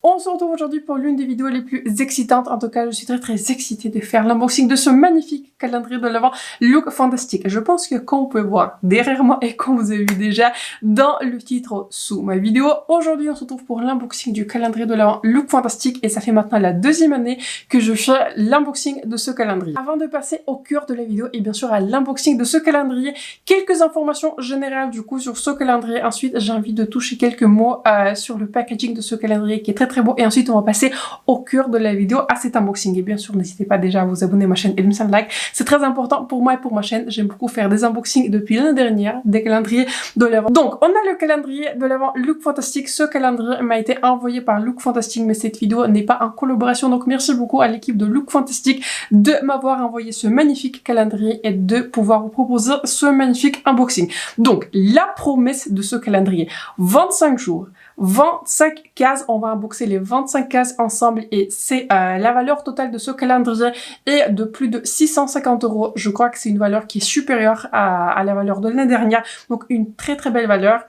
On se retrouve aujourd'hui pour l'une des vidéos les plus excitantes. En tout cas, je suis très excitée de faire l'unboxing de ce magnifique calendrier de l'Avent Look Fantastic. Je pense que comme vous pouvez voir derrière moi et comme vous avez vu déjà dans le titre sous ma vidéo, aujourd'hui on se retrouve pour l'unboxing du calendrier de l'Avent Look Fantastic et ça fait maintenant la deuxième année que je fais l'unboxing de ce calendrier. Avant de passer au cœur de la vidéo et bien sûr à l'unboxing de ce calendrier, quelques informations générales du coup sur ce calendrier. Ensuite, j'ai envie de toucher quelques mots sur le packaging de ce calendrier qui est très beau et ensuite on va passer au cœur de la vidéo à cet unboxing et bien sûr n'hésitez pas déjà à vous abonner à ma chaîne et de me faire un like, c'est très important pour moi et pour ma chaîne. J'aime beaucoup faire des unboxings depuis l'année dernière des calendriers de l'Avent. Donc on a le calendrier de l'Avent Look Fantastic. Ce calendrier m'a été envoyé par Look Fantastic mais cette vidéo n'est pas en collaboration, donc merci beaucoup à l'équipe de Look Fantastic de m'avoir envoyé ce magnifique calendrier et de pouvoir vous proposer ce magnifique unboxing. Donc la promesse de ce calendrier, 25 jours, 25 cases, on va unboxer les 25 cases ensemble et c'est la valeur totale de ce calendrier est de plus de 650 €. Je crois que c'est une valeur qui est supérieure à la valeur de l'année dernière, donc une très belle valeur.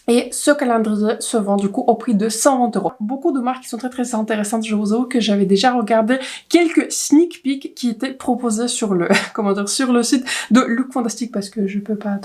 Et ce calendrier se vend du coup au prix de 120 €. Beaucoup de marques qui sont très intéressantes. Je vous avoue que j'avais déjà regardé quelques sneak peeks qui étaient proposés sur le sur le site de Look Fantastic parce que je peux pas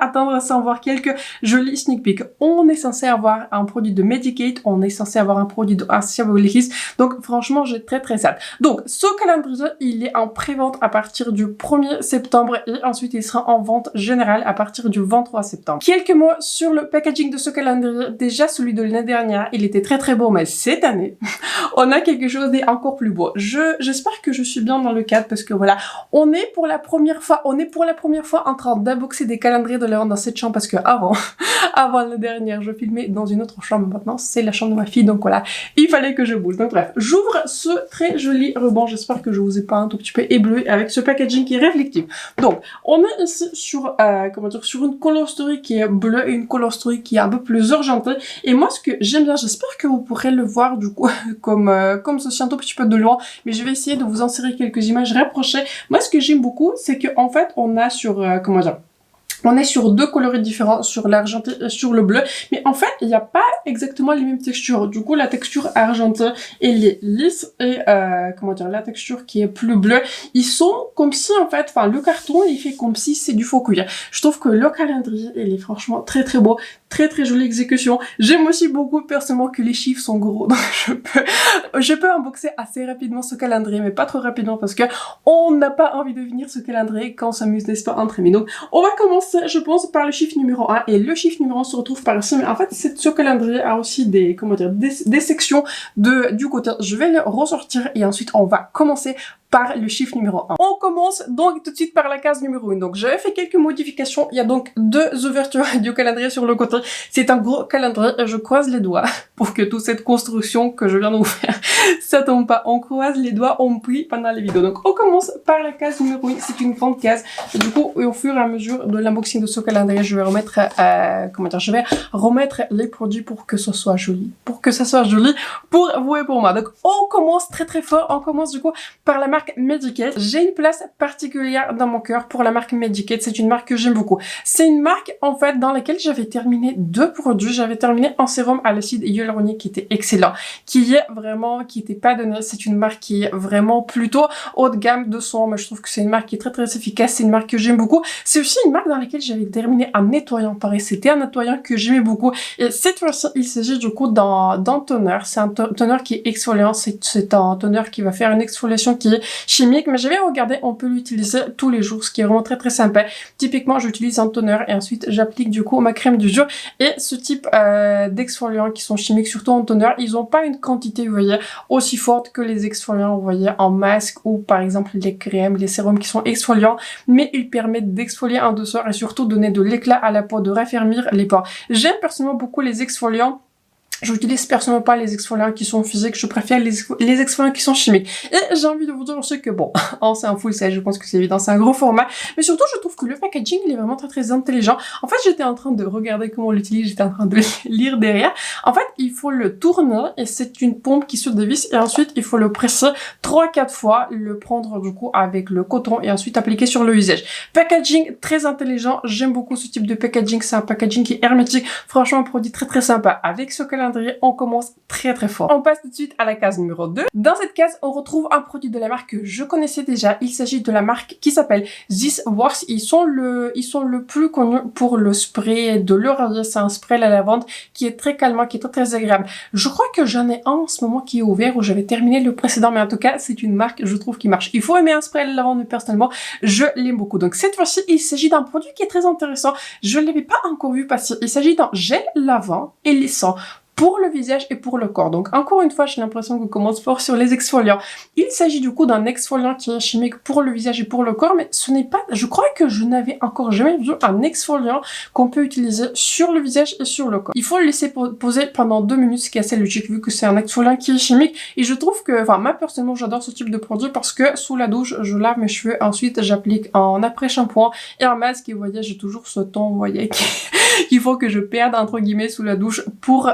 attendre sans voir quelques jolis sneak peeks. On est censé avoir un produit de Medik8, on est censé avoir un produit de Asia Beverly. Donc franchement, j'ai très hâte. Donc ce calendrier, il est en pré-vente à partir du 1er septembre et ensuite il sera en vente générale à partir du 23 septembre. Quelques mots sur le packaging de ce calendrier. Déjà celui de l'année dernière, il était très beau, mais cette année, on a quelque chose d'encore plus beau. J'espère que je suis bien dans le cadre parce que voilà, on est pour la première fois en train d'unboxer des calendriers de l'Avent dans cette chambre parce que avant l'année dernière, je filmais dans une autre chambre. Maintenant, c'est la chambre de ma fille, donc voilà, il fallait que je bouge. Donc bref, j'ouvre ce très joli ruban. J'espère que je vous ai pas un tout petit peu ébloui avec ce packaging qui est réflectif. Donc, on est ici sur sur une color story qui est bleue et une color story qui est un peu plus argentée. Et moi, ce que j'aime bien, j'espère que vous pourrez le voir du coup comme ceci un tout petit peu de loin, mais je vais essayer de vous insérer quelques images rapprochées. Moi, ce que j'aime beaucoup, c'est que en fait, on a sur on est sur deux coloris différents, sur l'argenté et sur le bleu, mais en fait, il n'y a pas exactement les mêmes textures. Du coup, la texture argentée, elle est lisse et, la texture qui est plus bleue, ils sont comme si, en fait, le carton, il fait comme si c'est du faux cuir. Je trouve que le calendrier, il est franchement très beau, très jolie exécution. J'aime aussi beaucoup, personnellement, que les chiffres sont gros, donc je peux unboxer assez rapidement ce calendrier, mais pas trop rapidement parce que on n'a pas envie de finir ce calendrier quand on s'amuse, n'est-ce pas, entre amis. Donc, on va commencer, je pense, par le chiffre numéro 1 et le chiffre numéro 1 se retrouve par ici. Mais en fait, ce calendrier a aussi des sections du côté. Je vais le ressortir et ensuite on va commencer par le chiffre numéro 1. On commence donc tout de suite par la case numéro 1. Donc j'avais fait quelques modifications. Il y a donc deux ouvertures du calendrier sur le côté. C'est un gros calendrier et je croise les doigts pour que toute cette construction que je viens de vous faire, ça tombe pas. On croise les doigts, on prie pendant les vidéos. Donc on commence par la case numéro 1. C'est une grande case. Et du coup, au fur et à mesure de l'unboxing de ce calendrier, je vais remettre les produits pour que ce soit joli. Pour vous et pour moi. Donc on commence très fort. On commence du coup par la marque Medik8. J'ai une place particulière dans mon cœur pour la marque Medik8. C'est une marque que j'aime beaucoup. C'est une marque en fait dans laquelle j'avais terminé deux produits. J'avais terminé un sérum à l'acide hyaluronique qui était excellent, qui était pas donné. C'est une marque qui est vraiment plutôt haut de gamme de son, mais je trouve que c'est une marque qui est très efficace. C'est une marque que j'aime beaucoup. C'est aussi une marque dans laquelle j'avais terminé un nettoyant. Pareil, c'était un nettoyant que j'aimais beaucoup. Et cette fois-ci, il s'agit du coup d'un toner. C'est un toner qui est exfoliant. C'est un toner qui va faire une exfoliation qui est chimique, mais j'avais regardé, on peut l'utiliser tous les jours, ce qui est vraiment très sympa. Typiquement, j'utilise un toner et ensuite j'applique du coup ma crème du jour. Et ce type d'exfoliants qui sont chimiques, surtout en toner, ils ont pas une quantité, vous voyez, aussi forte que les exfoliants, vous voyez, en masque ou par exemple les crèmes, les sérums qui sont exfoliants, mais ils permettent d'exfolier en douceur et surtout donner de l'éclat à la peau, de raffermir les pores. J'aime personnellement beaucoup les exfoliants. J'utilise personnellement pas les exfoliants qui sont physiques, je préfère les exfoliants qui sont chimiques. Et j'ai envie de vous dire aussi que bon, c'est un full size, je pense que c'est évident, c'est un gros format. Mais surtout, je trouve que le packaging, il est vraiment très intelligent. En fait, j'étais en train de regarder comment on l'utilise, j'étais en train de lire derrière. En fait, il faut le tourner et c'est une pompe qui se dévisse et ensuite, il faut le presser 3-4 fois, le prendre du coup avec le coton et ensuite appliquer sur le visage. Packaging très intelligent, j'aime beaucoup ce type de packaging, c'est un packaging qui est hermétique. Franchement, un produit très sympa. Avec ce calendrier, calendrier, on commence très très fort. On passe tout de suite à la case numéro 2. Dans cette case, on retrouve un produit de la marque que je connaissais déjà. Il s'agit de la marque qui s'appelle This Works. Ils sont le plus connus pour le spray de l'oreiller. C'est un spray à la lavande qui est très calmant, qui est très très agréable. Je crois que j'en ai un en ce moment qui est ouvert où j'avais terminé le précédent, mais en tout cas, c'est une marque, je trouve, qui marche. Il faut aimer un spray à la lavande, mais personnellement, je l'aime beaucoup. Donc cette fois-ci, il s'agit d'un produit qui est très intéressant. Je ne l'avais pas encore vu passer. Il s'agit d'un gel lavant et lissant pour le visage et pour le corps. Donc encore une fois, j'ai l'impression qu'on commence fort sur les exfoliants. Il s'agit du coup d'un exfoliant qui est chimique pour le visage et pour le corps, mais ce n'est pas... Je crois que je n'avais encore jamais vu un exfoliant qu'on peut utiliser sur le visage et sur le corps. Il faut le laisser poser pendant 2 minutes, ce qui est assez logique vu que c'est un exfoliant qui est chimique. Et je trouve que, enfin, moi personnellement, j'adore ce type de produit parce que sous la douche, je lave mes cheveux. Ensuite, j'applique en après-shampoing et un masque. Et vous voyez, j'ai toujours ce ton, vous voyez, qu'il faut que je perde entre guillemets sous la douche pour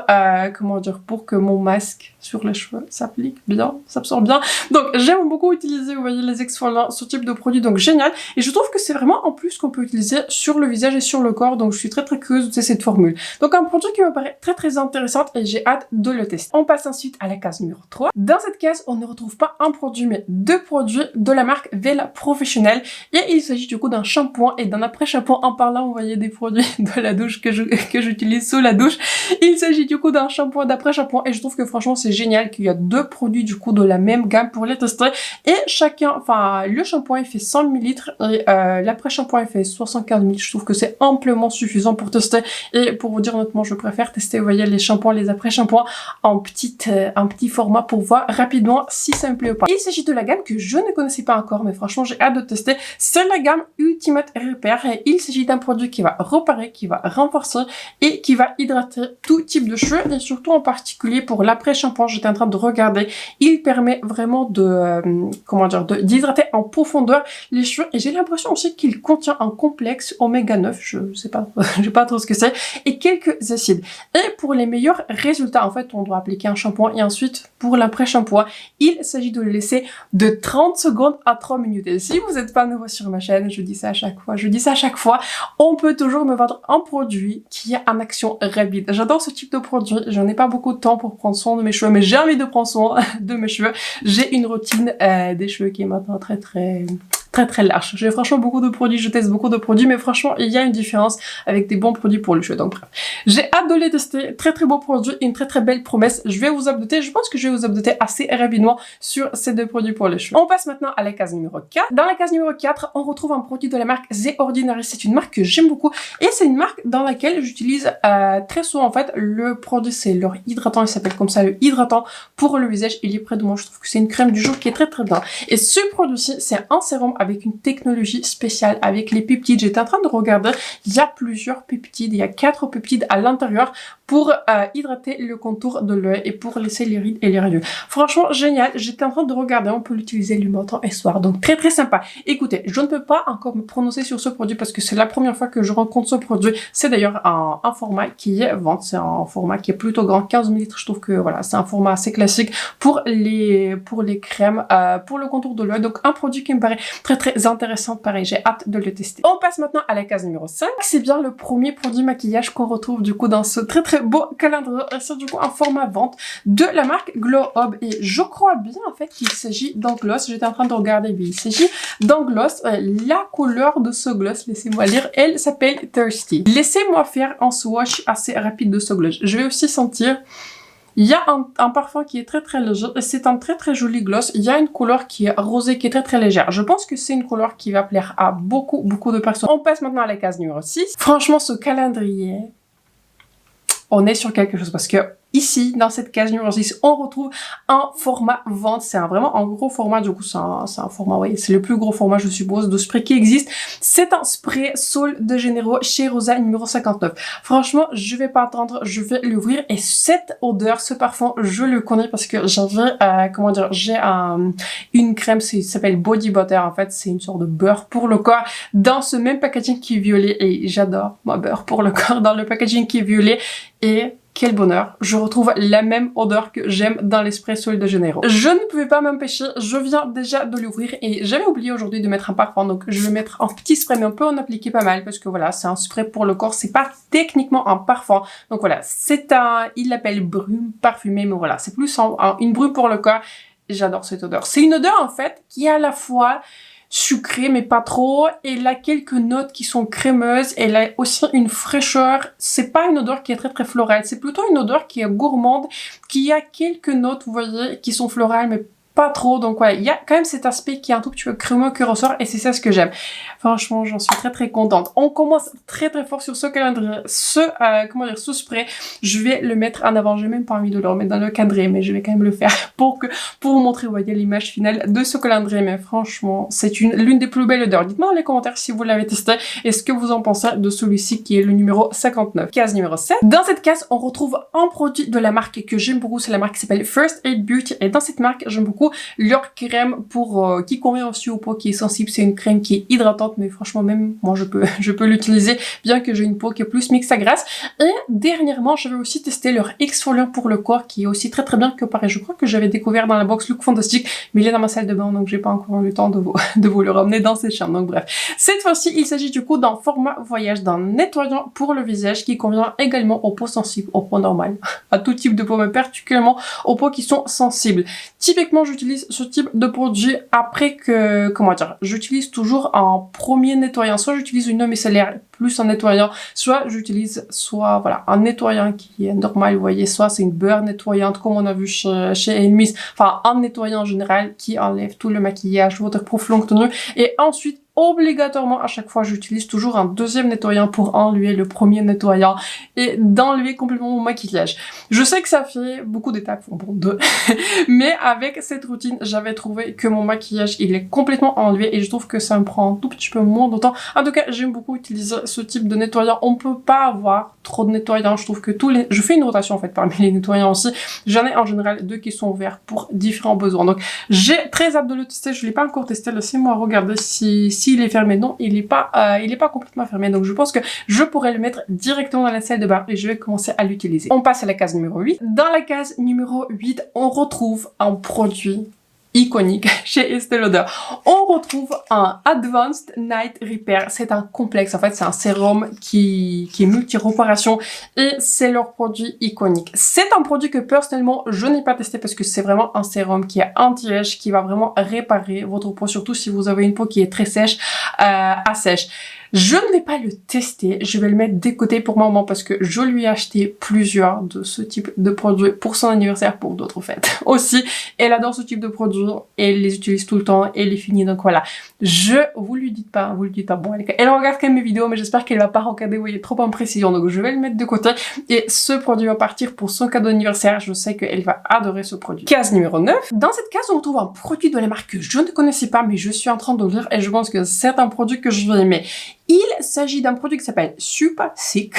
comment dire, pour que mon masque sur les cheveux s'applique bien, s'absorbe bien. Donc j'aime beaucoup utiliser, vous voyez, les exfoliants, ce type de produit, donc génial. Et je trouve que c'est vraiment en plus qu'on peut utiliser sur le visage et sur le corps, donc je suis très très curieuse de cette formule. Donc un produit qui me paraît très très intéressante et j'ai hâte de le tester. On passe ensuite à la case numéro 3. Dans cette case, on ne retrouve pas un produit mais 2 produits de la marque Vela Professionnel et il s'agit du coup d'un shampoing et d'un après-shampoing. En parlant, vous voyez, des produits de la douche que j'utilise sous la douche. Il s'agit du coup d'un shampoing d'après-shampoing et je trouve que franchement c'est génial qu'il y a 2 produits du coup de la même gamme pour les tester et chacun, enfin le shampoing il fait 100 ml et l'après-shampoing il fait 75 ml. Je trouve que c'est amplement suffisant pour tester et pour vous dire honnêtement je préfère tester, vous voyez, les shampoings, les après-shampoings en petit format pour voir rapidement si ça me plaît ou pas. Il s'agit de la gamme que je ne connaissais pas encore mais franchement j'ai hâte de tester. C'est la gamme Ultimate Repair et il s'agit d'un produit qui va réparer, qui va renforcer et qui va hydrater tout type de cheveux et surtout en particulier pour l'après-shampoing, j'étais en train de regarder, il permet vraiment de comment dire, d'hydrater en profondeur les cheveux et j'ai l'impression aussi qu'il contient un complexe oméga 9, je sais pas, je sais pas trop ce que c'est, et quelques acides. Et pour les meilleurs résultats, en fait, on doit appliquer un shampoing et ensuite pour l'après-shampoing, il s'agit de le laisser de 30 secondes à 3 minutes. Et si vous n'êtes pas nouveau sur ma chaîne, je dis ça à chaque fois, on peut toujours me vendre un produit qui a une action rapide. J'adore ce type de produit, j'en ai pas beaucoup de temps pour prendre soin de mes cheveux, mais j'ai envie de prendre soin de mes cheveux. J'ai une routine des cheveux qui est maintenant très large. J'ai franchement beaucoup de produits, je teste beaucoup de produits, mais franchement, il y a une différence avec des bons produits pour le cheveu. Donc bref, j'ai hâte de les tester. Très très beau produit, une très belle promesse. Je vais vous updater, je pense que je vais vous updater assez rapidement sur ces 2 produits pour les cheveux. On passe maintenant à la case numéro 4. Dans la case numéro 4, on retrouve un produit de la marque The Ordinary. C'est une marque que j'aime beaucoup et c'est une marque dans laquelle j'utilise très souvent en fait. Le produit, c'est leur hydratant, il s'appelle comme ça, le hydratant pour le visage. Il est près de moi, je trouve que c'est une crème du jour qui est très bien. Et ce produit-ci, c'est un sérum avec une technologie spéciale, avec les peptides. J'étais en train de regarder, il y a plusieurs peptides, il y a 4 peptides à l'intérieur pour hydrater le contour de l'œil et pour laisser les rides et les rayures. Franchement, génial. J'étais en train de regarder, on peut l'utiliser le matin et soir, donc très sympa. Écoutez, je ne peux pas encore me prononcer sur ce produit parce que c'est la première fois que je rencontre ce produit. C'est d'ailleurs un format qui est vente, c'est un format qui est plutôt grand, 15 ml. Je trouve que voilà, c'est un format assez classique pour les crèmes, pour le contour de l'œil. Donc un produit qui me paraît très intéressant, pareil, j'ai hâte de le tester. On passe maintenant à la case numéro 5. C'est bien le premier produit maquillage qu'on retrouve du coup dans ce très beau calendrier. C'est du coup un format vente de la marque Glow Up et je crois bien en fait qu'il s'agit d'un gloss. J'étais en train de regarder, mais il s'agit d'un gloss. La couleur de ce gloss, laissez-moi lire, elle s'appelle Thirsty. Laissez-moi faire un swatch assez rapide de ce gloss. Je vais aussi sentir. Il y a un parfum qui est très léger et c'est un très joli gloss. Il y a une couleur qui est rosée qui est très légère. Je pense que c'est une couleur qui va plaire à beaucoup de personnes. On passe maintenant à la case numéro 6. Franchement, ce calendrier, on est sur quelque chose parce que ici, dans cette case numéro 6, on retrouve un format vente. C'est vraiment un gros format, du coup, c'est un format, oui, c'est le plus gros format, je suppose, de spray qui existe. C'est un spray Sol de Janeiro chez Rosa numéro 59. Franchement, je vais pas attendre, je vais l'ouvrir. Et cette odeur, ce parfum, je le connais parce que j'avais, comment dire, j'ai une crème, ça s'appelle Body Butter. En fait, c'est une sorte de beurre pour le corps dans ce même packaging qui est violet. Et j'adore, moi, beurre pour le corps dans le packaging qui est violet. Et quel bonheur, je retrouve la même odeur que j'aime dans l'Esprit Sol de Janeiro. Je ne pouvais pas m'empêcher, je viens déjà de l'ouvrir et j'avais oublié aujourd'hui de mettre un parfum, donc je vais mettre un petit spray, mais on peut en appliquer pas mal parce que voilà, c'est un spray pour le corps, c'est pas techniquement un parfum. Donc voilà, il l'appelle brume parfumée, mais voilà, c'est plus une brume pour le corps. J'adore cette odeur. C'est une odeur en fait qui est à la fois sucrée mais pas trop, elle a quelques notes qui sont crémeuses, elle a aussi une fraîcheur, c'est pas une odeur qui est très florale, c'est plutôt une odeur qui est gourmande, qui a quelques notes, vous voyez, qui sont florales mais pas trop, donc voilà, il y a quand même cet aspect qui est un tout petit peu crémeux qui ressort et c'est ça ce que j'aime. Franchement, j'en suis très contente. On commence très fort sur ce calendrier, ce spray, je vais le mettre en avant, j'ai même pas envie de le remettre dans le calendrier, mais je vais quand même le faire pour vous montrer, vous voyez, l'image finale de ce calendrier, mais franchement, c'est l'une des plus belles odeurs. Dites-moi dans les commentaires si vous l'avez testé et ce que vous en pensez de celui-ci qui est le numéro 59. Case numéro 7. Dans cette case, on retrouve un produit de la marque que j'aime beaucoup, c'est la marque qui s'appelle First Aid Beauty et dans cette marque, j'aime beaucoup leur crème qui convient aussi aux peaux qui est sensible. C'est une crème qui est hydratante, mais franchement même moi je peux l'utiliser bien que j'ai une peau qui est plus mixte à grasse. Et dernièrement, j'avais aussi testé leur exfoliant pour le corps qui est aussi très bien que pareil. Je crois que j'avais découvert dans la box Look Fantastic, mais il est dans ma salle de bain donc j'ai pas encore eu le temps de vous le ramener dans cette chambre. Donc bref, cette fois-ci il s'agit du coup d'un format voyage, d'un nettoyant pour le visage qui convient également aux peaux sensibles, aux peaux normales, à tout type de peau, mais particulièrement aux peaux qui sont sensibles. Typiquement, j'utilise ce type de produit après que, j'utilise toujours un premier nettoyant. Soit j'utilise une eau micellaire plus un nettoyant, soit j'utilise un nettoyant qui est normal, vous voyez, soit c'est une beurre nettoyante comme on a vu chez Elmis, enfin un nettoyant en général qui enlève tout le maquillage, waterproof longue tenue, et ensuite obligatoirement à chaque fois j'utilise toujours un deuxième nettoyant pour enlever le premier nettoyant et d'enlever complètement mon maquillage. Je sais que ça fait beaucoup d'étapes, bon deux, mais avec cette routine j'avais trouvé que mon maquillage il est complètement enlevé et je trouve que ça me prend un tout petit peu moins de temps. En tout cas j'aime beaucoup utiliser ce type de nettoyant. On peut pas avoir trop de nettoyants, je trouve que je fais une rotation en fait parmi les nettoyants aussi. J'en ai en général deux qui sont ouverts pour différents besoins. Donc j'ai très hâte de le tester, je l'ai pas encore testé, laissez-moi regarder s'il est fermé. Non, il est pas complètement fermé, donc je pense que je pourrais le mettre directement dans la salle de bain et je vais commencer à l'utiliser. On passe à la case numéro 8. Dans la case numéro 8, on retrouve un produit iconique chez Estée Lauder. On retrouve un Advanced Night Repair. C'est un complexe, en fait, c'est un sérum qui est multi-réparation et c'est leur produit iconique. C'est un produit que personnellement, je n'ai pas testé parce que c'est vraiment un sérum qui est anti-âge, qui va vraiment réparer votre peau, surtout si vous avez une peau qui est très sèche, à sèche. Je ne vais pas le tester, je vais le mettre de côté pour maman parce que je lui ai acheté plusieurs de ce type de produits pour son anniversaire, pour d'autres fêtes aussi. Elle adore ce type de produits, elle les utilise tout le temps, elle les finit, donc voilà. Vous lui dites pas, bon, elle regarde quand même mes vidéos, mais j'espère qu'elle va pas regarder, vous voyez, trop en précision, donc je vais le mettre de côté. Et ce produit va partir pour son cadeau d'anniversaire, je sais qu'elle va adorer ce produit. Case numéro 9. Dans cette case, on retrouve un produit de la marque que je ne connaissais pas, mais je suis en train de lire et je pense que c'est un produit que je vais aimer. Il s'agit d'un produit qui s'appelle Super Stick,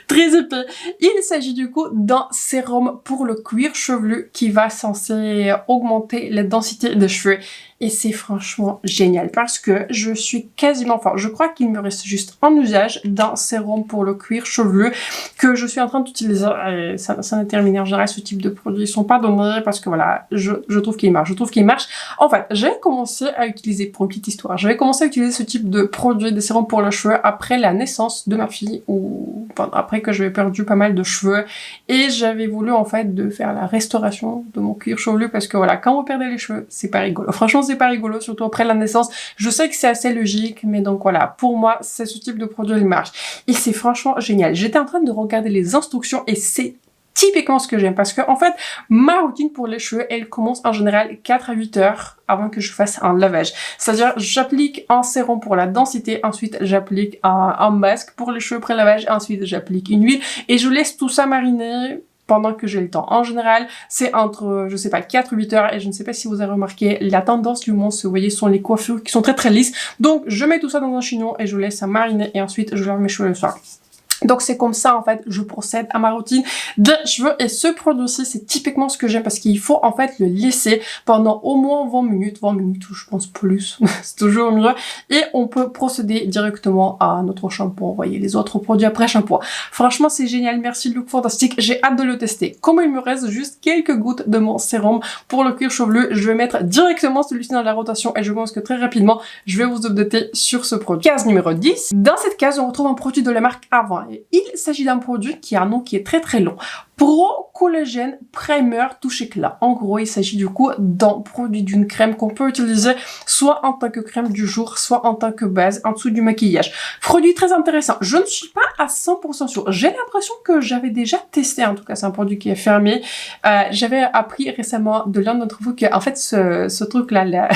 très épais. Il s'agit du coup d'un sérum pour le cuir chevelu qui va censé augmenter la densité des cheveux. Et c'est franchement génial parce que je suis quasiment, je crois qu'il me reste juste un usage d'un sérum pour le cuir chevelu que je suis en train d'utiliser. Ça n'est terminé. En général, ce type de produits ne sont pas donnés parce que voilà, je trouve qu'il marche. En fait, j'ai commencé à utiliser, pour une petite histoire, j'avais commencé à utiliser ce type de produit, des sérums pour le cheveu après la naissance de ma fille ou après que j'avais perdu pas mal de cheveux et j'avais voulu en fait de faire la restauration de mon cuir chevelu parce que voilà, quand vous perdez les cheveux, c'est pas rigolo. Franchement, c'est pas rigolo, surtout après la naissance. Je sais que c'est assez logique, mais donc voilà, pour moi, c'est ce type de produit, il marche. Et c'est franchement génial. J'étais en train de regarder les instructions et c'est typiquement ce que j'aime parce que en fait, ma routine pour les cheveux, elle commence en général 4 à 8 heures avant que je fasse un lavage. C'est-à-dire, j'applique un sérum pour la densité, ensuite j'applique un masque pour les cheveux pré-lavage, ensuite j'applique une huile et je laisse tout ça mariner pendant que j'ai le temps. En général, c'est entre, je sais pas, 4 ou 8 heures et je ne sais pas si vous avez remarqué, la tendance du moment, vous voyez, sont les coiffures qui sont très lisses. Donc, je mets tout ça dans un chignon et je laisse ça mariner et ensuite je lave mes cheveux le soir. Donc c'est comme ça en fait je procède à ma routine de cheveux et ce produit-ci c'est typiquement ce que j'aime parce qu'il faut en fait le laisser pendant au moins 20 minutes ou je pense plus, c'est toujours mieux et on peut procéder directement à notre shampoing, vous voyez les autres produits après shampoing. Franchement c'est génial, merci Look Fantastic, j'ai hâte de le tester. Comme il me reste juste quelques gouttes de mon sérum pour le cuir chevelu, je vais mettre directement celui-ci dans la rotation et je pense que très rapidement je vais vous updater sur ce produit. Case numéro 10, dans cette case on retrouve un produit de la marque Avant. Il s'agit d'un produit qui a un nom qui est très long. Pro Collagène Primer Touche Éclat. En gros, il s'agit du coup d'un produit, d'une crème qu'on peut utiliser soit en tant que crème du jour, soit en tant que base en dessous du maquillage. Produit très intéressant. Je ne suis pas à 100% sûre. J'ai l'impression que j'avais déjà testé. En tout cas, c'est un produit qui est fermé. J'avais appris récemment de l'un d'entre vous que, en fait, ce truc-là,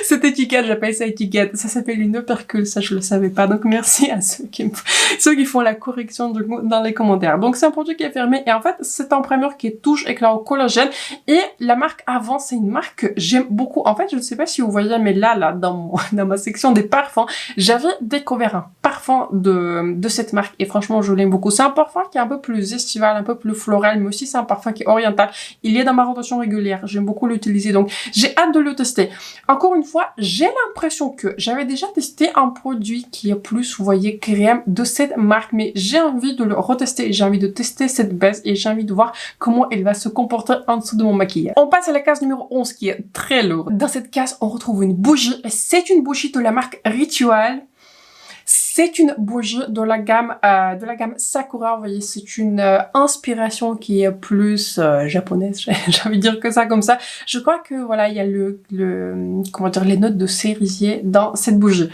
cette étiquette, j'appelle ça étiquette, ça s'appelle une opercule, ça je le savais pas, donc merci à ceux qui font la correction du coup dans les commentaires. Donc c'est un produit qui est fermé et en fait c'est un primer qui est touche éclat au collagène et la marque Avant c'est une marque que j'aime beaucoup. En fait je ne sais pas si vous voyez mais là dans ma section des parfums, j'avais découvert un parfum de cette marque et franchement je l'aime beaucoup. C'est un parfum qui est un peu plus estival, un peu plus floral mais aussi c'est un parfum qui est oriental. Il est dans ma rotation régulière, j'aime beaucoup l'utiliser donc j'ai hâte de le tester. Encore une fois, j'ai l'impression que j'avais déjà testé un produit qui est plus, vous voyez, crème de cette marque, mais j'ai envie de le retester, j'ai envie de tester cette base et j'ai envie de voir comment elle va se comporter en dessous de mon maquillage. On passe à la case numéro 11 qui est très lourde. Dans cette case, on retrouve une bougie et c'est une bougie de la marque Ritual. C'est une bougie de la gamme Sakura, vous voyez, c'est une inspiration qui est plus japonaise, j'ai envie de dire que ça comme ça. Je crois que voilà, il y a comment dire, les notes de cerisier dans cette bougie.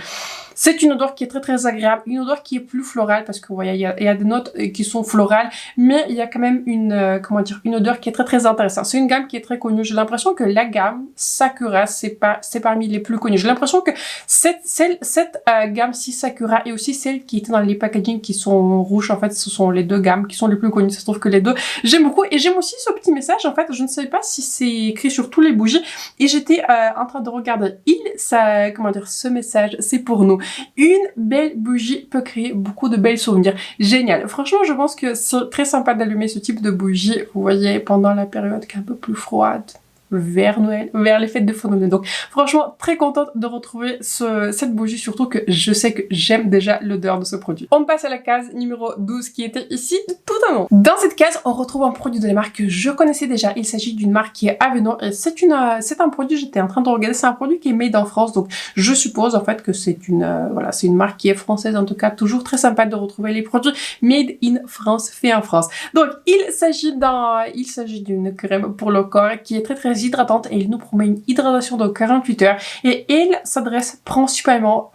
C'est une odeur qui est très agréable, une odeur qui est plus florale parce que vous voyez, il y a des notes qui sont florales, mais il y a quand même une, comment dire, une odeur qui est très intéressante. C'est une gamme qui est très connue. J'ai l'impression que la gamme Sakura, c'est parmi les plus connues. J'ai l'impression que cette gamme-ci Sakura est aussi celle qui était dans les packaging qui sont rouges. En fait, ce sont les deux gammes qui sont les plus connues. Ça se trouve que les deux, j'aime beaucoup et j'aime aussi ce petit message. En fait, je ne sais pas si c'est écrit sur tous les bougies et j'étais en train de regarder. Comment dire, ce message, c'est pour nous. Une belle bougie peut créer beaucoup de belles souvenirs. Génial. Franchement, je pense que c'est très sympa d'allumer ce type de bougie, vous voyez, pendant la période qui est un peu plus froide. Vers Noël, vers les fêtes de fin d'année. Donc franchement très contente de retrouver cette bougie, surtout que je sais que j'aime déjà l'odeur de ce produit. On passe à la case numéro 12 qui était ici tout en haut. Dans cette case on retrouve un produit de la marque que je connaissais déjà. Il s'agit d'une marque qui est Aveeno et c'est un produit, j'étais en train de regarder, c'est un produit qui est made en France, donc je suppose en fait que c'est voilà, c'est une marque qui est française. En tout cas toujours très sympa de retrouver les produits made in France, fait en France. Donc il s'agit d'une crème pour le corps qui est très hydratante et il nous promet une hydratation de 48 heures et il s'adresse principalement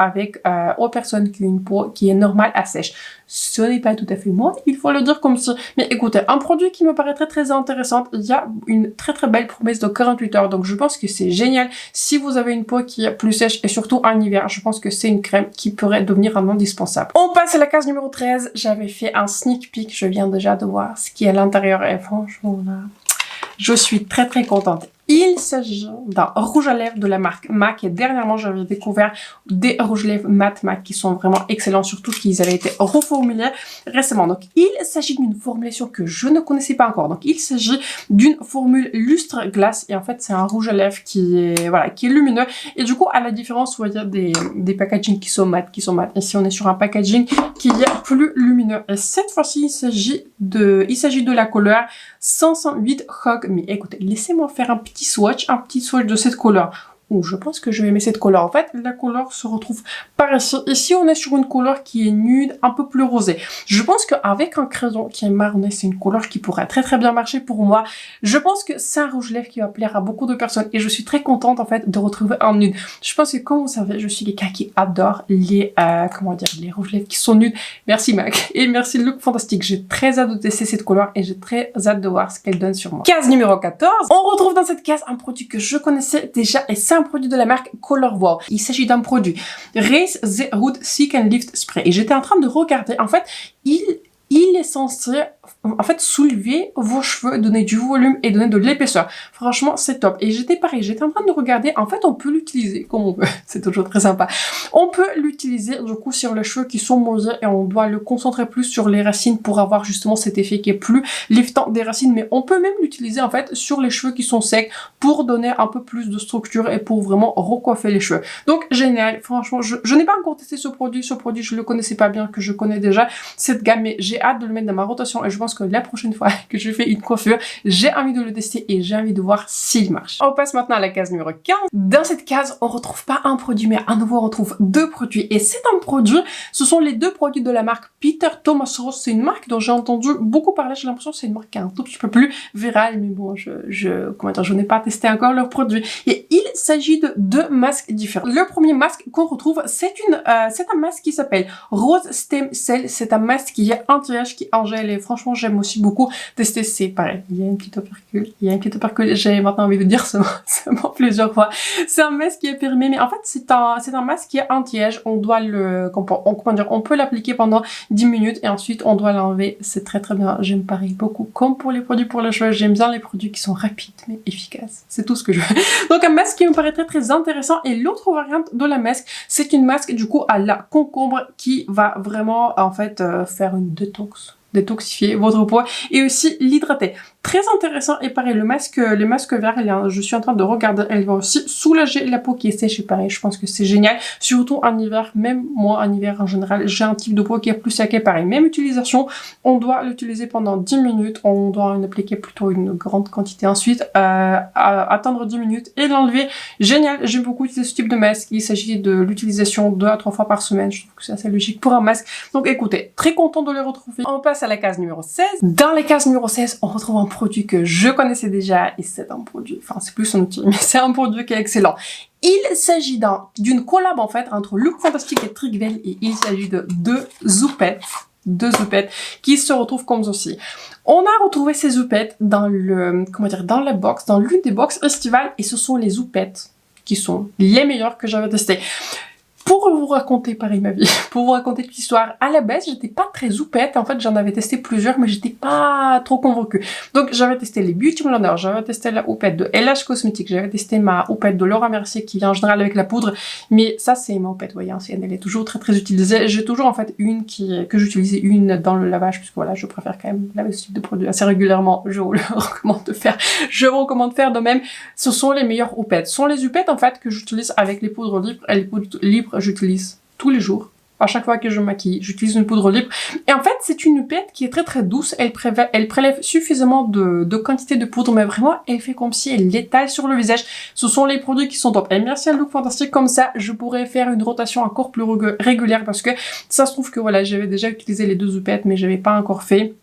aux personnes qui ont une peau qui est normale à sèche. Ce n'est pas tout à fait moi, il faut le dire comme ça. Mais écoutez, un produit qui me paraît très intéressant, il y a une très belle promesse de 48 heures, donc je pense que c'est génial. Si vous avez une peau qui est plus sèche et surtout en hiver, je pense que c'est une crème qui pourrait devenir un indispensable. On passe à la case numéro 13, j'avais fait un sneak peek, je viens déjà de voir ce qui est à l'intérieur et franchement là, je suis très contente. Il s'agit d'un rouge à lèvres de la marque MAC et dernièrement j'avais découvert des rouges à lèvres mat MAC qui sont vraiment excellents, surtout qu'ils avaient été reformulés récemment. Donc il s'agit d'une formulation que je ne connaissais pas encore. Donc il s'agit d'une formule lustre glace et en fait c'est un rouge à lèvres qui est lumineux et du coup à la différence vous voyez des packaging qui sont mat. Ici on est sur un packaging qui est plus lumineux et cette fois-ci il s'agit de la couleur 508 Hog Me. Écoutez, laissez-moi faire un petit swatch de cette couleur. Je pense que je vais aimer cette couleur. En fait, la couleur se retrouve par ici. Ici, on est sur une couleur qui est nude, un peu plus rosée. Je pense qu'avec un crayon qui est marronné, c'est une couleur qui pourrait très bien marcher pour moi. Je pense que c'est un rouge à lèvres qui va plaire à beaucoup de personnes et je suis très contente en fait de retrouver un nude. Je pense que comme vous savez, je suis quelqu'un qui adore les rouges à lèvres qui sont nudes. Merci Mac et merci Look Fantastic. J'ai très hâte de tester cette couleur et j'ai très hâte de voir ce qu'elle donne sur moi. Case numéro 14. On retrouve dans cette case un produit que je connaissais déjà et c'est un produit de la marque Color Wow. Il s'agit d'un produit Race the Root Seek and Lift Spray et j'étais en train de regarder, en fait il est censé en fait soulever vos cheveux, donner du volume et donner de l'épaisseur. Franchement, c'est top. Et j'étais pareil, j'étais en train de regarder. En fait, on peut l'utiliser comme on veut. C'est toujours très sympa. On peut l'utiliser du coup sur les cheveux qui sont mouillés et on doit le concentrer plus sur les racines pour avoir justement cet effet qui est plus liftant des racines. Mais on peut même l'utiliser en fait sur les cheveux qui sont secs pour donner un peu plus de structure et pour vraiment recoiffer les cheveux. Donc génial. Franchement, je n'ai pas encore testé ce produit. Ce produit, je le connaissais pas bien, que je connais déjà cette gamme, mais j'ai hâte de le mettre dans ma rotation et je pense que la prochaine fois que je fais une coiffure, j'ai envie de le tester et j'ai envie de voir s'il marche. On passe maintenant à la case numéro 15. Dans cette case, on retrouve pas un produit, mais à nouveau on retrouve deux produits. Et c'est un produit, ce sont les deux produits de la marque Peter Thomas Roth. C'est une marque dont j'ai entendu beaucoup parler. J'ai l'impression que c'est une marque qui est un tout petit peu plus virale, mais bon, je n'ai pas testé encore leurs produits. Et il s'agit de deux masques différents. Le premier masque qu'on retrouve, c'est un masque qui s'appelle Rose Stem Cell. C'est un masque qui est anti-âge, qui engèle, et franchement j'aime aussi beaucoup tester. C'est pareil, il y a une petite opercule, j'ai maintenant envie de dire ce mot plusieurs fois. C'est un masque qui est périmé, mais en fait c'est un masque qui est anti-âge. On doit on peut l'appliquer pendant 10 minutes et ensuite on doit l'enlever. C'est très très bien, j'aime pareil beaucoup. Comme pour les produits pour les cheveux, j'aime bien les produits qui sont rapides mais efficaces. C'est tout ce que je veux. Donc un masque qui me paraît très très intéressant. Et l'autre variante de la masque, c'est une masque du coup à la concombre qui va vraiment en fait faire une détoxifier votre peau et aussi l'hydrater. Très intéressant. Et pareil, les masques verts, je suis en train de regarder, elle va aussi soulager la peau qui est sèche. Et pareil, je pense que c'est génial, surtout en hiver. Même moi en hiver en général, j'ai un type de peau qui est plus sec. Et pareil, même utilisation, on doit l'utiliser pendant 10 minutes, on doit en appliquer plutôt une grande quantité ensuite, attendre 10 minutes et l'enlever. Génial, j'aime beaucoup utiliser ce type de masque. Il s'agit de l'utilisation 2 à 3 fois par semaine. Je trouve que c'est assez logique pour un masque. Donc écoutez, très content de les retrouver. On passe à la case numéro 16. Dans la case numéro 16, on retrouve un produit que je connaissais déjà et c'est un produit, enfin c'est plus un outil, mais c'est un produit qui est excellent. Il s'agit d'une collab en fait entre Look Fantastic et Trigvel et il s'agit de deux zoupettes qui se retrouvent comme ceci. On a retrouvé ces zoupettes dans dans l'une des box estivales et ce sont les zoupettes qui sont les meilleures que j'avais testées. Pour vous raconter pareil ma vie, pour vous raconter toute l'histoire, à la base j'étais pas très zoupette, en fait j'en avais testé plusieurs mais j'étais pas trop convaincue. Donc j'avais testé les Beauty Blender, j'avais testé la houppette de LH Cosmetics, j'avais testé ma houppette de Laura Mercier qui vient en général avec la poudre, mais ça c'est ma houppette, vous voyez, ancienne, elle est toujours très très utilisée. J'ai toujours en fait une que j'utilisais une dans le lavage, puisque voilà, je préfère quand même laver ce type de produit assez régulièrement, je vous le recommande de faire, je vous recommande de faire de même. Ce sont les meilleures houpettes. Ce sont les houpettes en fait que j'utilise avec les poudres libres, et les poudres libres j'utilise tous les jours. À chaque fois que je maquille, j'utilise une poudre libre. Et en fait, c'est une houppette qui est très très douce. Elle prélève suffisamment de quantité de poudre, mais vraiment, elle fait comme si elle l'étale sur le visage. Ce sont les produits qui sont top. Et merci à Look Fantastic, comme ça, je pourrais faire une rotation encore plus régulière parce que ça se trouve que voilà, j'avais déjà utilisé les deux houpettes, mais j'avais pas encore fait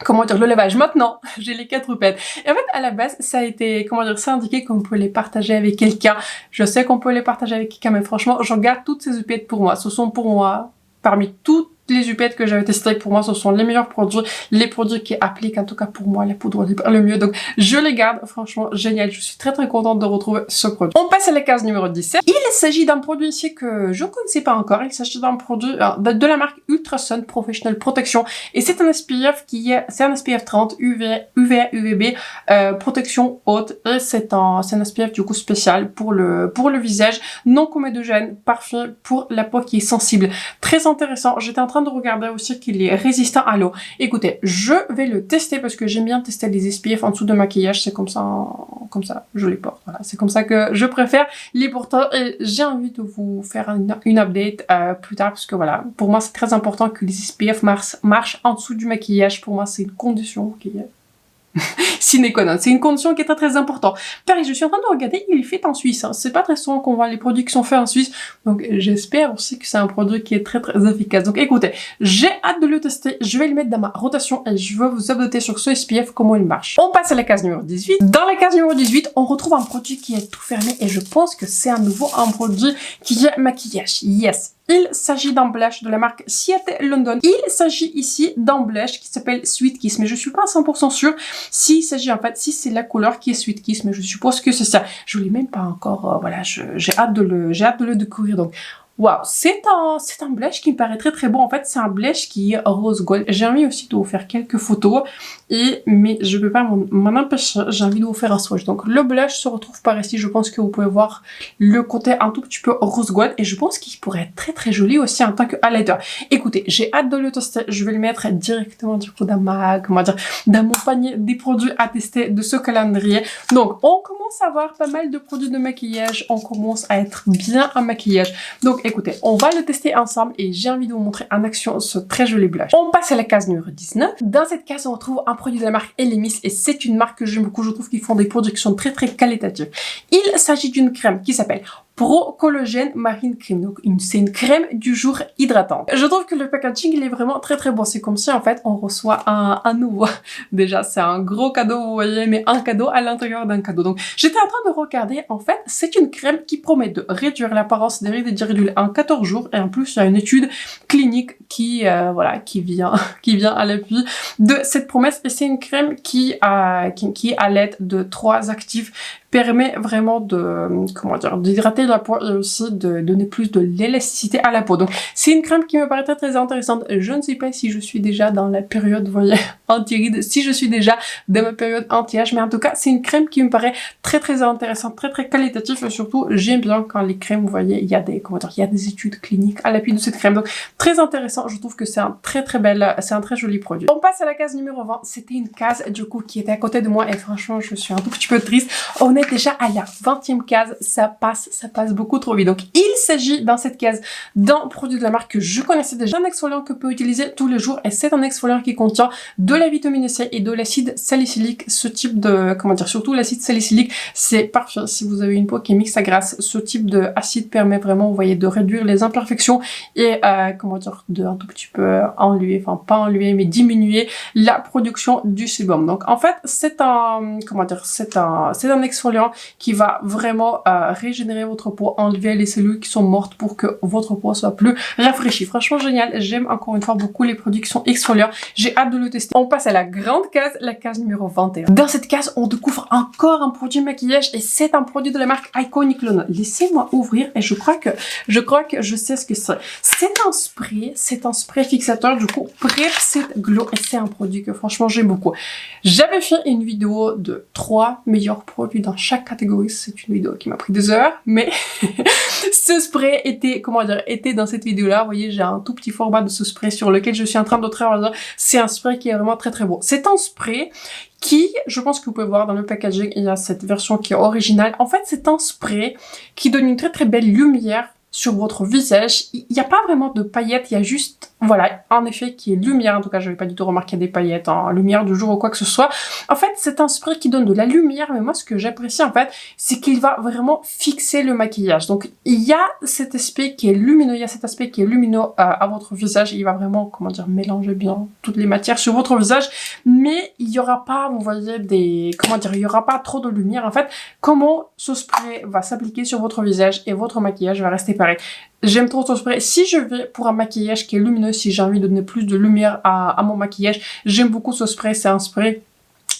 le lavage. Maintenant, j'ai les 4 houpettes. Et en fait, à la base, ça a été, c'est indiqué qu'on peut les partager avec quelqu'un. Je sais qu'on peut les partager avec quelqu'un, mais franchement, je garde toutes ces houpettes pour moi. Ce sont pour moi, parmi toutes les houpettes que j'avais testées, pour moi, ce sont les meilleurs produits, les produits qui appliquent, en tout cas pour moi, la poudre libre le mieux. Donc, je les garde. Franchement, génial. Je suis très très contente de retrouver ce produit. On passe à la case numéro 17. Il s'agit d'un produit ici que je ne connaissais pas encore. Il s'agit d'un produit de la marque Ultra Sun Professional Protection. Et c'est un SPF c'est un SPF 30 UVA, UVB, protection haute. Et c'est un SPF du coup spécial pour le visage, non comédogène, parfait pour la peau qui est sensible. Très intéressant. J'étais en train de regarder aussi qu'il est résistant à l'eau. Écoutez, je vais le tester parce que j'aime bien tester les SPF en dessous de maquillage. C'est comme ça, je les porte. Voilà, c'est comme ça que je préfère les porter et j'ai envie de vous faire une update plus tard parce que voilà, pour moi c'est très important que les SPF marchent en dessous du maquillage. Pour moi, c'est une condition qui est sine qua non. C'est une condition qui est très très importante. Pareil, je suis en train de regarder, il est fait en Suisse. Hein. C'est pas très souvent qu'on voit les produits qui sont faits en Suisse. Donc j'espère aussi que c'est un produit qui est très très efficace. Donc écoutez, j'ai hâte de le tester. Je vais le mettre dans ma rotation et je vais vous updater sur ce SPF, comment il marche. On passe à la case numéro 18. Dans la case numéro 18, on retrouve un produit qui est tout fermé et je pense que c'est à nouveau un produit qui est maquillage. Yes! Il s'agit d'un blush de la marque Seattle London. Il s'agit ici d'un blush qui s'appelle Sweet Kiss, mais je suis pas à 100% sûre s'il s'agit en fait, si c'est la couleur qui est Sweet Kiss, mais je suppose que c'est ça. Je l'ai même pas encore, voilà, j'ai hâte de le découvrir. Donc Waouh, c'est un blush qui me paraît très très beau. En fait, c'est un blush qui est rose gold. J'ai envie aussi de vous faire quelques photos, mais je peux pas m'en empêcher. J'ai envie de vous faire un swatch. Donc le blush se retrouve par ici. Je pense que vous pouvez voir le côté un tout petit peu rose gold et je pense qu'il pourrait être très très joli aussi en tant que highlighter. Écoutez, j'ai hâte de le tester. Je vais le mettre directement du coup dans dans mon panier des produits à tester de ce calendrier. Donc on commence à voir pas mal de produits de maquillage. On commence à être bien en maquillage. Donc écoutez, on va le tester ensemble et j'ai envie de vous montrer en action ce très joli blush. On passe à la case numéro 19. Dans cette case, on retrouve un produit de la marque Elemis et c'est une marque que j'aime beaucoup. Je trouve qu'ils font des produits qui sont très très qualitatifs. Il s'agit d'une crème qui s'appelle Pro Collagène Marine Cream. Donc c'est une crème du jour hydratante. Je trouve que le packaging il est vraiment très très bon. C'est comme si en fait on reçoit un nouveau. Déjà c'est un gros cadeau vous voyez, mais un cadeau à l'intérieur d'un cadeau. Donc j'étais en train de regarder, en fait c'est une crème qui promet de réduire l'apparence des rides et d'iridules en 14 jours et en plus il y a une étude clinique qui voilà qui vient à l'appui de cette promesse et c'est une crème qui à l'aide de 3 actifs permet vraiment de, comment dire, d'hydrater la peau et aussi de donner plus de l'élasticité à la peau. Donc, c'est une crème qui me paraît très très intéressante. Je ne sais pas si je suis déjà dans la période, vous voyez, anti-rides, si je suis déjà dans ma période anti-âge, mais en tout cas, c'est une crème qui me paraît très très intéressante, très très qualitative et surtout, j'aime bien quand les crèmes, vous voyez, il y a des, comment dire, il y a des études cliniques à l'appui de cette crème. Donc, très intéressant. Je trouve que c'est un très très belle, c'est un très joli produit. On passe à la case numéro 20. C'était une case, du coup, qui était à côté de moi et franchement, je suis un tout petit peu triste. On est déjà à la 20e case, ça passe beaucoup trop vite. Donc il s'agit dans cette case d'un produit de la marque que je connaissais déjà, un exfoliant que peut utiliser tous les jours et c'est un exfoliant qui contient de la vitamine C et de l'acide salicylique. Ce type de, comment dire, surtout l'acide salicylique, c'est parfait si vous avez une peau qui est mixte à grasse. Ce type d'acide permet vraiment, vous voyez, de réduire les imperfections et comment dire, de un tout petit peu enlever, enfin pas enlever, mais diminuer la production du sébum. Donc en fait, c'est un, comment dire, c'est un exfoliant qui va vraiment régénérer votre peau, enlever les cellules qui sont mortes pour que votre peau soit plus rafraîchie. Franchement génial, j'aime encore une fois beaucoup les produits qui sont exfoliants, j'ai hâte de le tester. On passe à la grande case, la case numéro 21. Dans cette case, on découvre encore un produit maquillage et c'est un produit de la marque Iconic Lona. Laissez-moi ouvrir et je crois que je sais ce que c'est. C'est un spray fixateur du coup Prep Set Glow et c'est un produit que franchement j'aime beaucoup. J'avais fait une vidéo de 3 meilleurs produits dans chaque catégorie, c'est une vidéo qui m'a pris 2 heures, mais ce spray était, comment dire, était dans cette vidéo-là. Vous voyez, j'ai un tout petit format de ce spray sur lequel je suis en train de travailler. C'est un spray qui est vraiment très très beau. C'est un spray qui, je pense que vous pouvez voir dans le packaging, il y a cette version qui est originale. En fait, c'est un spray qui donne une très très belle lumière sur votre visage. Il n'y a pas vraiment de paillettes, il y a juste, voilà, un effet qui est lumière. En tout cas, je n'avais pas du tout remarqué des paillettes en lumière du jour ou quoi que ce soit. En fait, c'est un spray qui donne de la lumière, mais moi, ce que j'apprécie, en fait, c'est qu'il va vraiment fixer le maquillage. Donc, il y a cet aspect qui est lumineux, à votre visage. Il va vraiment, comment dire, mélanger bien toutes les matières sur votre visage, mais il n'y aura pas, vous voyez, comment dire, il n'y aura pas trop de lumière. En fait, comment ce spray va s'appliquer sur votre visage et votre maquillage va rester pareil. J'aime trop ce spray. Si je vais pour un maquillage qui est lumineux, si j'ai envie de donner plus de lumière à mon maquillage, j'aime beaucoup ce spray. C'est un spray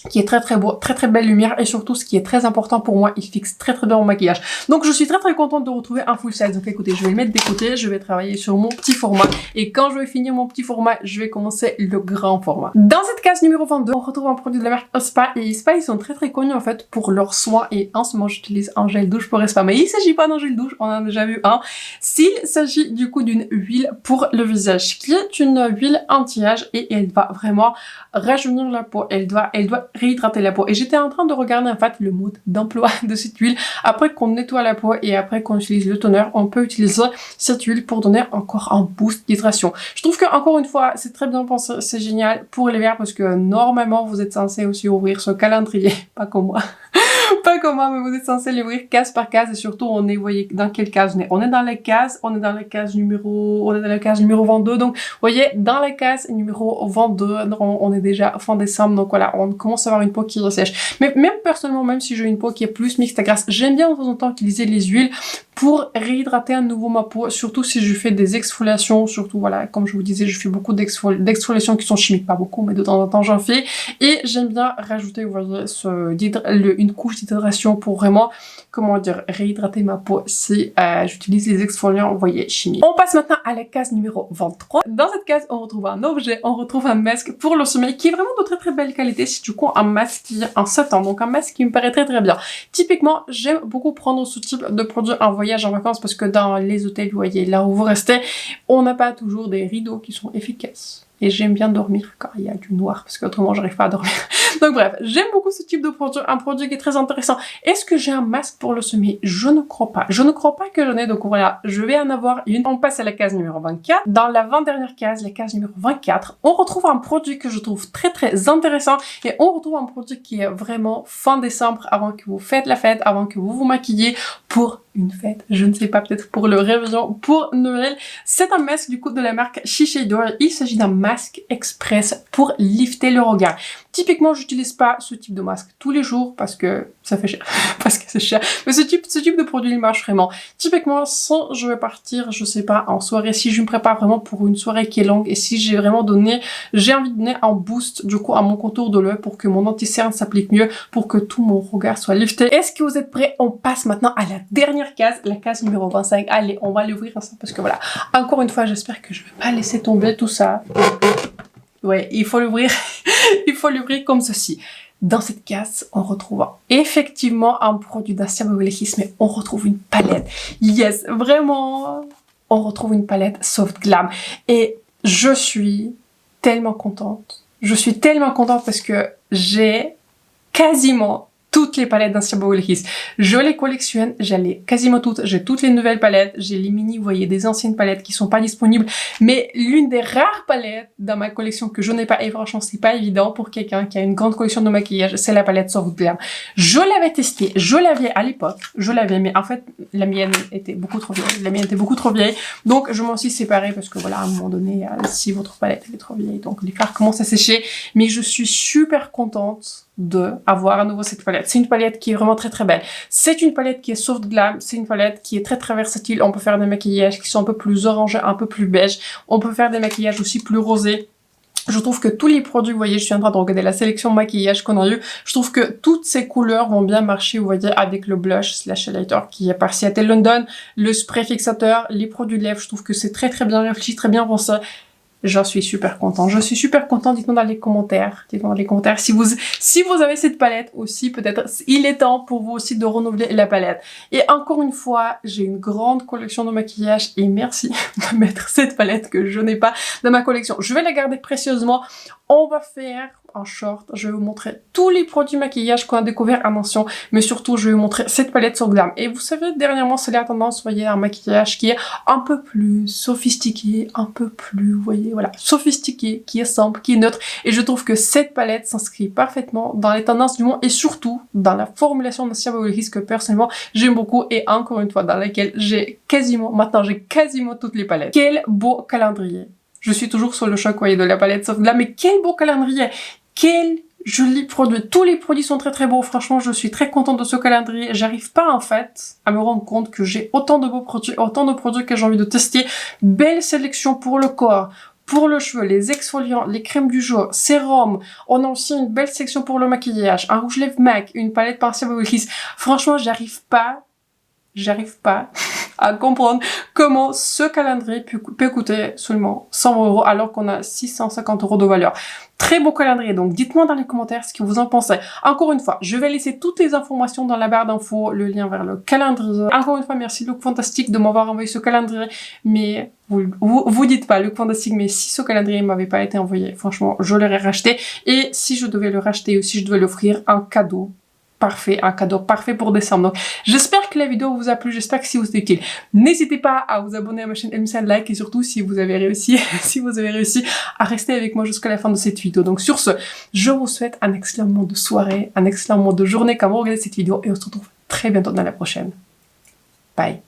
qui est très très beau, très très belle lumière et surtout ce qui est très important pour moi, il fixe très très bien mon maquillage. Donc je suis très très contente de retrouver un full size. Donc écoutez, je vais le mettre de côté, je vais travailler sur mon petit format et quand je vais finir mon petit format, je vais commencer le grand format. Dans cette case numéro 22, on retrouve un produit de la marque Spa et Spa ils sont très très connus en fait pour leurs soins et en ce moment j'utilise un gel douche pour Spa, mais il s'agit pas d'un gel douche, on en a déjà vu un. S'il s'agit du coup d'une huile pour le visage qui est une huile anti-âge et elle va vraiment rajeunir la peau, elle doit réhydrater la peau. Et j'étais en train de regarder en fait le mode d'emploi de cette huile. Après qu'on nettoie la peau et après qu'on utilise le toner, on peut utiliser cette huile pour donner encore un boost d'hydration. Je trouve que encore une fois, c'est très bien pensé, c'est génial pour l'hiver parce que normalement vous êtes censé aussi ouvrir ce calendrier, pas comme moi. Pas comme moi, mais vous êtes censé l'ouvrir case par case et surtout on est, vous voyez, dans quelle case on est. On est dans la case numéro 22. Donc, vous voyez, dans la case numéro 22, on est déjà fin décembre. Donc voilà, on commence à avoir une peau qui ressèche. Mais même personnellement, même si j'ai une peau qui est plus mixte à grasse, j'aime bien de temps en temps utiliser les huiles pour réhydrater à nouveau ma peau, surtout si je fais des exfoliations, surtout voilà, comme je vous disais, je fais beaucoup d'exfoliations qui sont chimiques, pas beaucoup, mais de temps en temps j'en fais, et j'aime bien rajouter, vous voyez, une couche d'hydratation pour vraiment, comment dire, réhydrater ma peau si j'utilise les exfoliants, vous voyez, chimiques. On passe maintenant à la case numéro 23. Dans cette case, on retrouve un objet, on retrouve un masque pour le sommeil qui est vraiment de très très belle qualité, c'est du coup un masque qui est en satin, donc un masque qui me paraît très très bien. Typiquement, j'aime beaucoup prendre ce type de produit en voyage, en vacances, parce que dans les hôtels, vous voyez, là où vous restez, on n'a pas toujours des rideaux qui sont efficaces. Et j'aime bien dormir quand il y a du noir, parce qu'autrement, j'arrive pas à dormir. Donc bref, j'aime beaucoup ce type de produit, un produit qui est très intéressant. Est-ce que j'ai un masque pour le sommeil? Je ne crois pas. Je ne crois pas que j'en ai, donc voilà, je vais en avoir une. On passe à la case numéro 24. Dans la 20e case, la case numéro 24, on retrouve un produit que je trouve très très intéressant, et on retrouve un produit qui est vraiment fin décembre, avant que vous faites la fête, avant que vous vous maquillez pour une fête, je ne sais pas, peut-être pour le réveillon, pour Noël. C'est un masque du coup de la marque Shiseido. Il s'agit d'un masque express pour lifter le regard. Typiquement, j'utilise pas ce type de masque tous les jours parce que ça fait cher, parce que c'est cher. Mais ce type de produit, il marche vraiment. Typiquement, quand je vais partir, je sais pas, en soirée, si je me prépare vraiment pour une soirée qui est longue et si j'ai vraiment j'ai envie de donner un boost du coup à mon contour de l'œil pour que mon anti-cerne s'applique mieux, pour que tout mon regard soit lifté. Est-ce que vous êtes prêts? On passe maintenant à la dernière case, la case numéro 25. Allez, on va l'ouvrir ensemble parce que voilà, encore une fois, j'espère que je vais pas laisser tomber tout ça. Ouais, il faut l'ouvrir, il faut l'ouvrir comme ceci. Dans cette case, on retrouve effectivement un produit d'Asia Beverly Hills, mais on retrouve une palette. Yes, vraiment, on retrouve une palette Soft Glam. Et je suis tellement contente. Je suis tellement contente parce que j'ai quasiment toutes les palettes d'Asia Beverly Hills. Je les collectionne, j'allais quasiment toutes, j'ai toutes les nouvelles palettes, j'ai les mini, vous voyez, des anciennes palettes qui sont pas disponibles, mais l'une des rares palettes dans ma collection que je n'ai pas, et franchement c'est pas évident pour quelqu'un qui a une grande collection de maquillage, c'est la palette Soft Glam. Je l'avais testée, je l'avais à l'époque, mais en fait la mienne était beaucoup trop vieille, donc je m'en suis séparée parce que voilà, à un moment donné, si votre palette est trop vieille, donc les fards commencent à sécher, mais je suis super contente de avoir à nouveau cette palette. C'est une palette qui est vraiment très très belle. C'est une palette qui est soft glam, c'est une palette qui est très très versatile. On peut faire des maquillages qui sont un peu plus orangés, un peu plus beige. On peut faire des maquillages aussi plus rosés. Je trouve que tous les produits, vous voyez, je suis en train de regarder la sélection maquillage qu'on a eu. Je trouve que toutes ces couleurs vont bien marcher, vous voyez, avec le blush slash highlighter qui est par Seattle London, le spray fixateur, les produits de lèvres. Je trouve que c'est très très bien réfléchi, très bien pensé. J'en suis super contente. Je suis super contente. Dites-moi dans les commentaires. Dites-moi dans les commentaires si vous avez cette palette aussi. Peut-être il est temps pour vous aussi de renouveler la palette. Et encore une fois, j'ai une grande collection de maquillage et merci de mettre cette palette que je n'ai pas dans ma collection. Je vais la garder précieusement. On va faire un short. Je vais vous montrer tous les produits maquillage qu'on a découvert à mention. Mais surtout, je vais vous montrer cette palette sur Glam. Et vous savez, dernièrement, c'est la tendance, vous voyez, un maquillage qui est un peu plus sophistiqué, un peu plus, vous voyez, voilà, sophistiqué, qui est simple, qui est neutre. Et je trouve que cette palette s'inscrit parfaitement dans les tendances du moment et surtout dans la formulation de Asia Beverly Hills que personnellement j'aime beaucoup et encore une fois dans laquelle j'ai quasiment toutes les palettes. Quel beau calendrier! Je suis toujours sur le choc, vous voyez, de la palette Soft Glam, mais quel beau calendrier! Quel joli produit! Tous les produits sont très très beaux, franchement je suis très contente de ce calendrier. J'arrive pas en fait à me rendre compte que j'ai autant de beaux produits, autant de produits que j'ai envie de tester. Belle sélection pour le corps, pour le cheveu, les exfoliants, les crèmes du jour, sérum. On a aussi une belle section pour le maquillage, un rouge lèvres MAC, une palette par Asia Beverly Hills. Franchement j'arrive pas à comprendre comment ce calendrier peut coûter seulement 100 € alors qu'on a 650 € de valeur. Très beau calendrier, donc dites-moi dans les commentaires ce que vous en pensez. Encore une fois, je vais laisser toutes les informations dans la barre d'infos, le lien vers le calendrier. Encore une fois, merci Look Fantastic de m'avoir envoyé ce calendrier, mais vous dites pas Look Fantastic, mais si ce calendrier m'avait pas été envoyé, franchement, je l'aurais racheté. Et si je devais le racheter ou si je devais l'offrir, un cadeau parfait pour décembre. Donc, j'espère que la vidéo vous a plu, j'espère que si vous êtes utile. N'hésitez pas à vous abonner à ma chaîne, laisser un like et surtout si vous avez réussi, à rester avec moi jusqu'à la fin de cette vidéo. Donc, sur ce, je vous souhaite un excellent moment de soirée, un excellent moment de journée quand vous regardez cette vidéo et on se retrouve très bientôt dans la prochaine. Bye.